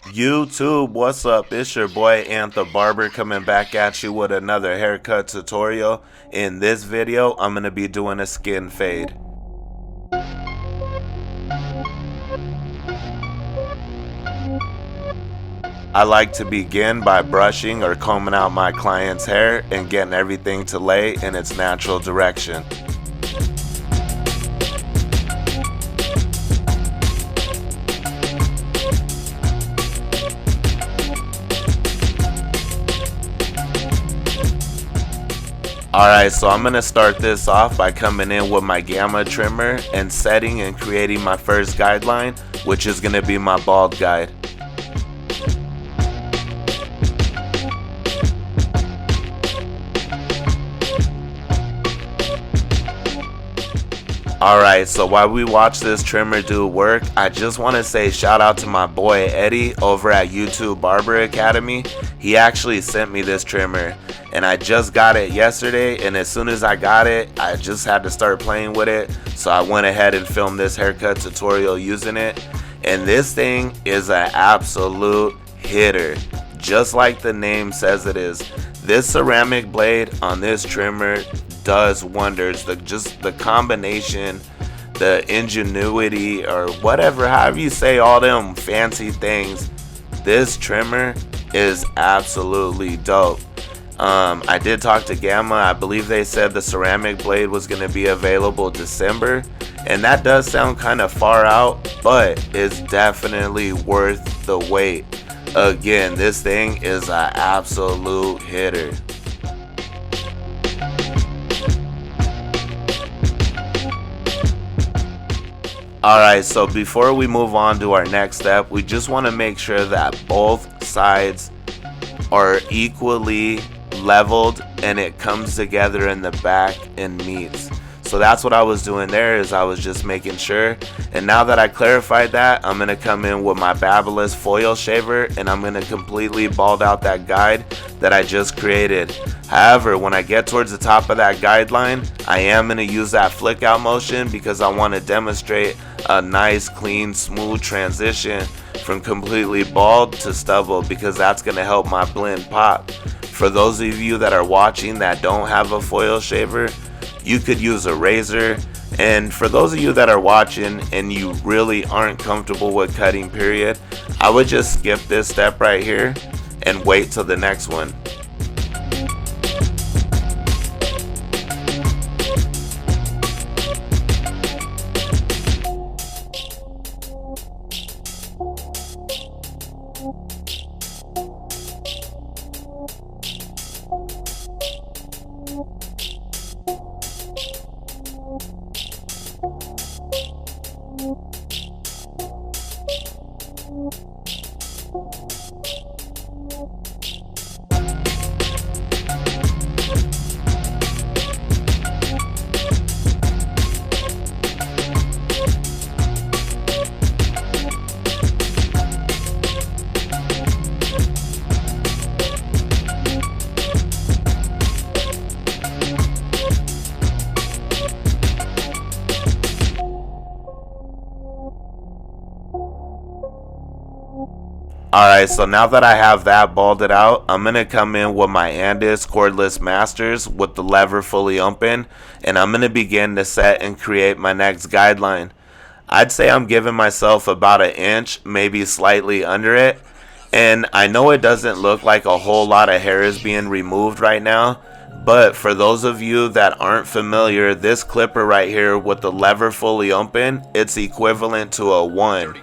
YouTube, what's up? It's your boy ANDIS Barber coming back at you with another haircut tutorial. In this video, I'm going to be doing a skin fade. I like to begin by brushing or combing out my client's hair and getting everything to lay in its natural direction. Alright, so I'm going to start this off by coming in with my gamma trimmer and setting and creating my first guideline, which is going to be my bald guide. Alright, so while we watch this trimmer do work, I just want to say shout out to my boy Eddie over at YouTube Barber Academy. He actually sent me this trimmer and I just got it yesterday, and as soon as I got it, I just had to start playing with it. So I went ahead and filmed this haircut tutorial using it. And this thing is an absolute hitter, just like the name says it is. This ceramic blade on this trimmer does wonders. The combination, the ingenuity, or whatever, however you say all them fancy things, this trimmer is absolutely dope. I did talk to Gamma. I believe they said the ceramic blade was going to be available December, and that does sound kind of far out, but it's definitely worth the wait. Again, this thing is an absolute hitter. Alright, so before we move on to our next step, we just want to make sure that both sides are equally leveled and it comes together in the back and meets. So that's what I was doing there, is I was just making sure. And now that I clarified that, I'm going to come in with my BABYLISS foil shaver and I'm going to completely bald out that guide that I just created. However, when I get towards the top of that guideline, I am going to use that flick out motion because I want to demonstrate a nice, clean, smooth transition from completely bald to stubble, because that's going to help my blend pop. For those of you that are watching that don't have a foil shaver, you could use a razor. And for those of you that are watching and you really aren't comfortable with cutting period, I would just skip this step right here and wait till the next one. Alright, so now that I have that balded out, I'm going to come in with my ANDIS cordless masters with the lever fully open, and I'm going to begin to set and create my next guideline. I'd say I'm giving myself about 1 inch, maybe slightly under it, and I know it doesn't look like a whole lot of hair is being removed right now, but for those of you that aren't familiar, this clipper right here with the lever fully open, it's equivalent to a 1.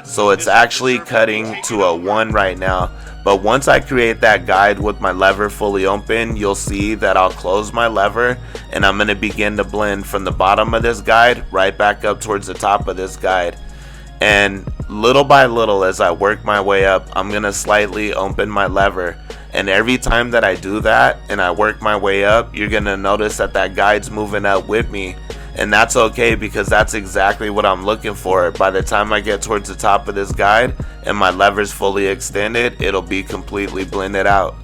So it's actually cutting to a 1 right now. But once I create that guide with my lever fully open, you'll see that I'll close my lever and I'm going to begin to blend from the bottom of this guide right back up towards the top of this guide. And little by little, as I work my way up, I'm going to slightly open my lever. And every time that I do that and I work my way up, you're going to notice that that guide's moving up with me. And that's okay, because that's exactly what I'm looking for. By the time I get towards the top of this guide and my lever's fully extended, it'll be completely blended out.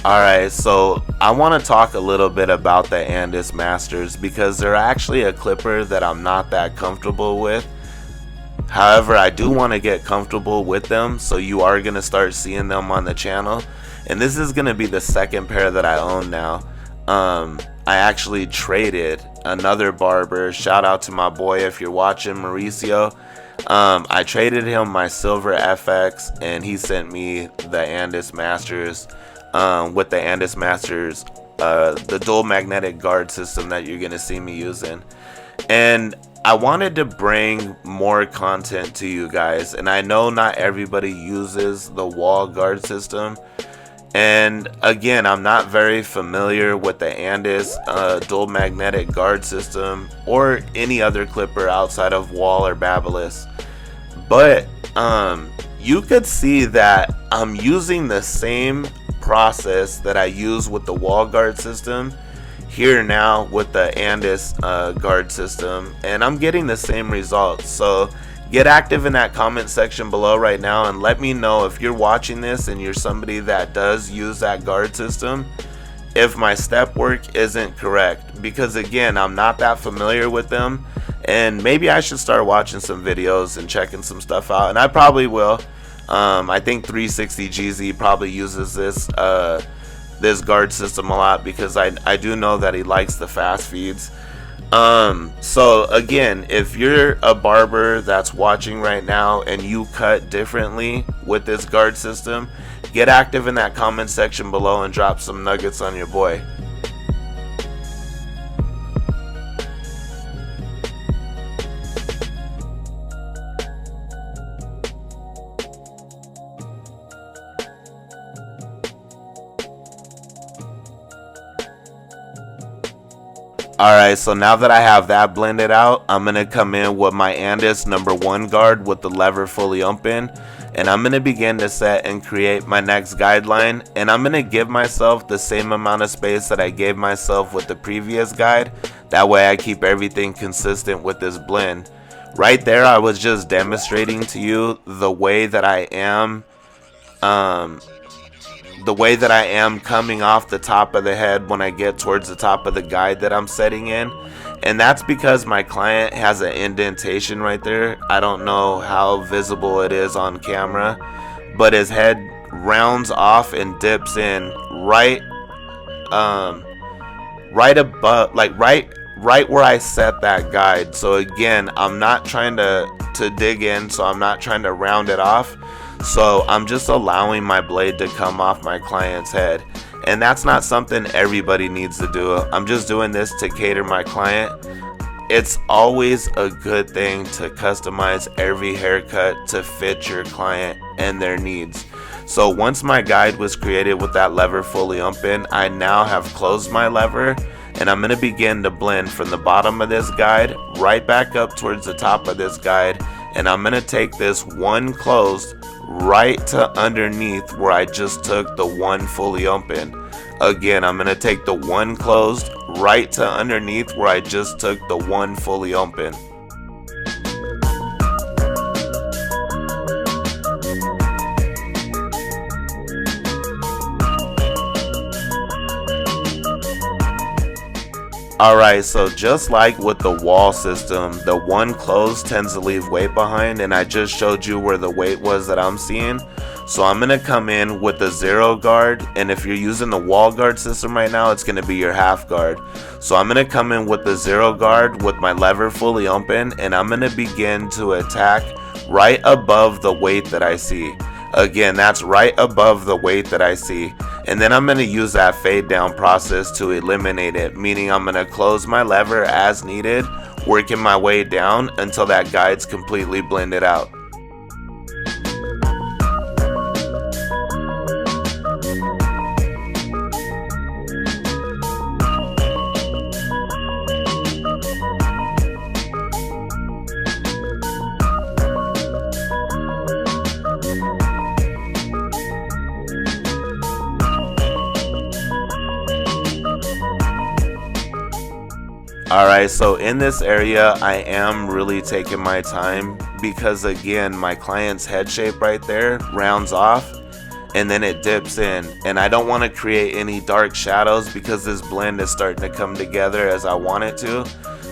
Alright, so I want to talk a little bit about the ANDIS Masters because they're actually a clipper that I'm not that comfortable with. However, I do want to get comfortable with them, so you are going to start seeing them on the channel. And this is going to be the second pair that I own now. I actually traded another Barber. Shout out to my boy if you're watching, Mauricio. I traded him my silver FX and he sent me the ANDIS Masters. With the ANDIS Masters, the dual magnetic guard system that you're going to see me using. And I wanted to bring more content to you guys, and I know not everybody uses the wall guard system. And again, I'm not very familiar with the ANDIS dual magnetic guard system or any other clipper outside of wall or BABYLISS. But you could see that I'm using the same process that I use with the wall guard system here now with the ANDIS guard system, and I'm getting the same results. So get active in that comment section below right now and let me know if you're watching this and you're somebody that does use that guard system, if my step work isn't correct, because again, I'm not that familiar with them, and maybe I should start watching some videos and checking some stuff out, and I probably will. I think 360 GZ probably uses this guard system a lot because I do know that he likes the fast feeds. So again, if you're a barber that's watching right now and you cut differently with this guard system, get active in that comment section below and drop some nuggets on your boy. Alright, so now that I have that blended out, I'm going to come in with my ANDIS #1 guard with the lever fully open. And I'm going to begin to set and create my next guideline. And I'm going to give myself the same amount of space that I gave myself with the previous guide. That way I keep everything consistent with this blend. Right there, I was just demonstrating to you the way that I am coming off the top of the head when I get towards the top of the guide that I'm setting in. And that's because my client has an indentation right there. I don't know how visible it is on camera, but his head rounds off and dips in right above, like right where I set that guide. So again, I'm not trying to dig in, so I'm not trying to round it off. So I'm just allowing my blade to come off my client's head, and that's not something everybody needs to do. I'm just doing this to cater my client. It's always a good thing to customize every haircut to fit your client and their needs. So once my guide was created with that lever fully open, I now have closed my lever, and I'm going to begin to blend from the bottom of this guide right back up towards the top of this guide. And I'm going to take this one closed right to underneath where I just took the one fully open. Again, I'm going to take the one closed right to underneath where I just took the one fully open. Alright, so just like with the wall system, the one closed tends to leave weight behind, and I just showed you where the weight was that I'm seeing. So I'm going to come in with the 0 guard, and if you're using the wall guard system right now, it's going to be your half guard. So I'm going to come in with the 0 guard with my lever fully open, and I'm going to begin to attack right above the weight that I see. Again, that's right above the weight that I see. And then I'm going to use that fade down process to eliminate it, meaning I'm going to close my lever as needed, working my way down until that guide's completely blended out. Alright, so in this area I am really taking my time because again my client's head shape right there rounds off, and then it dips in. And I don't want to create any dark shadows because this blend is starting to come together as I want it to.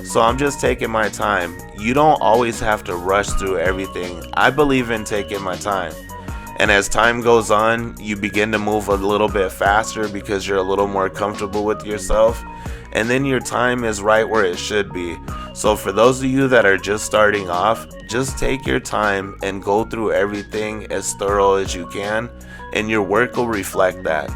So I'm just taking my time. You don't always have to rush through everything. I believe in taking my time. And as time goes on, you begin to move a little bit faster because you're a little more comfortable with yourself. And then your time is right where it should be. So for those of you that are just starting off, just take your time and go through everything as thorough as you can, and your work will reflect that.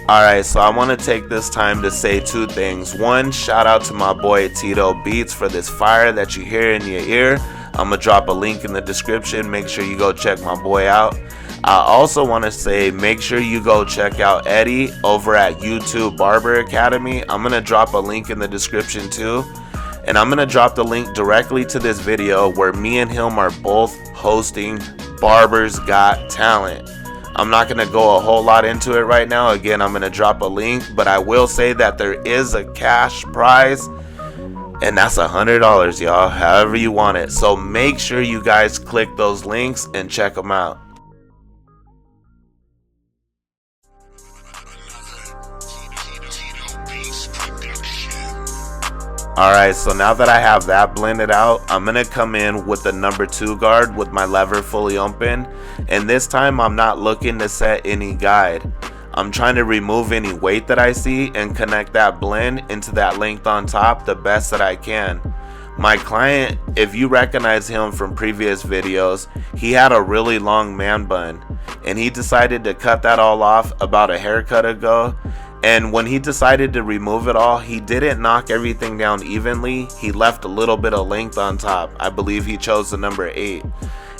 Alright, so I want to take this time to say two things. One, shout out to my boy Tito Beats for this fire that you hear in your ear. I'm going to drop a link in the description. Make sure you go check my boy out. I also want to say make sure you go check out Eddie over at YouTube Barber Academy. I'm going to drop a link in the description too. And I'm going to drop the link directly to this video where me and him are both hosting Barber's Got Talent. I'm not going to go a whole lot into it right now. Again, I'm going to drop a link, but I will say that there is a cash prize, and that's $100, y'all, however you want it. So make sure you guys click those links and check them out. Alright, so now that I have that blended out, I'm going to come in with the number 2 guard with my lever fully open. And this time I'm not looking to set any guide. I'm trying to remove any weight that I see and connect that blend into that length on top the best that I can. My client, if you recognize him from previous videos, he had a really long man bun. And he decided to cut that all off about a haircut ago. And when he decided to remove it all, he didn't knock everything down evenly. He left a little bit of length on top. I believe he chose the number 8.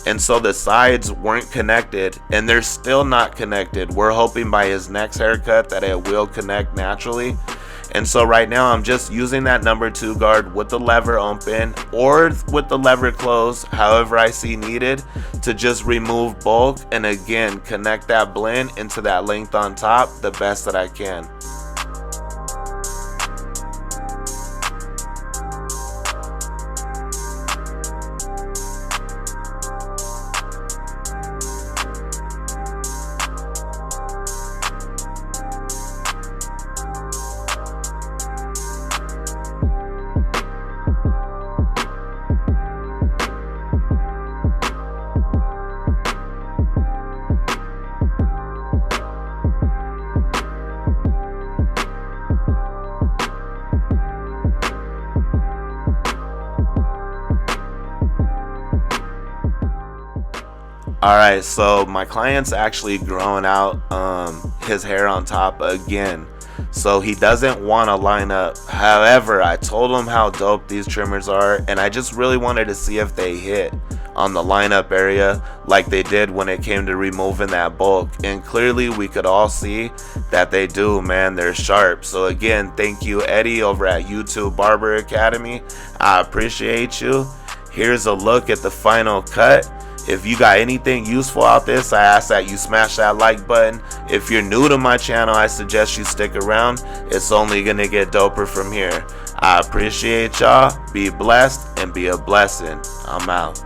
And so the sides weren't connected, and they're still not connected. We're hoping by his next haircut that it will connect naturally. And so right now I'm just using that number 2 guard with the lever open or with the lever closed, however I see needed, to just remove bulk and again connect that blend into that length on top the best that I can. Alright, so my client's actually growing out his hair on top again. So he doesn't want to line up. However, I told him how dope these trimmers are, and I just really wanted to see if they hit on the lineup area like they did when it came to removing that bulk. And clearly we could all see that they do, man. They're sharp. So again, thank you, Eddie, over at YouTube Barber Academy. I appreciate you. Here's a look at the final cut. If you got anything useful out this, I ask that you smash that like button. If you're new to my channel, I suggest you stick around. It's only gonna get doper from here. I appreciate y'all. Be blessed and be a blessing. I'm out.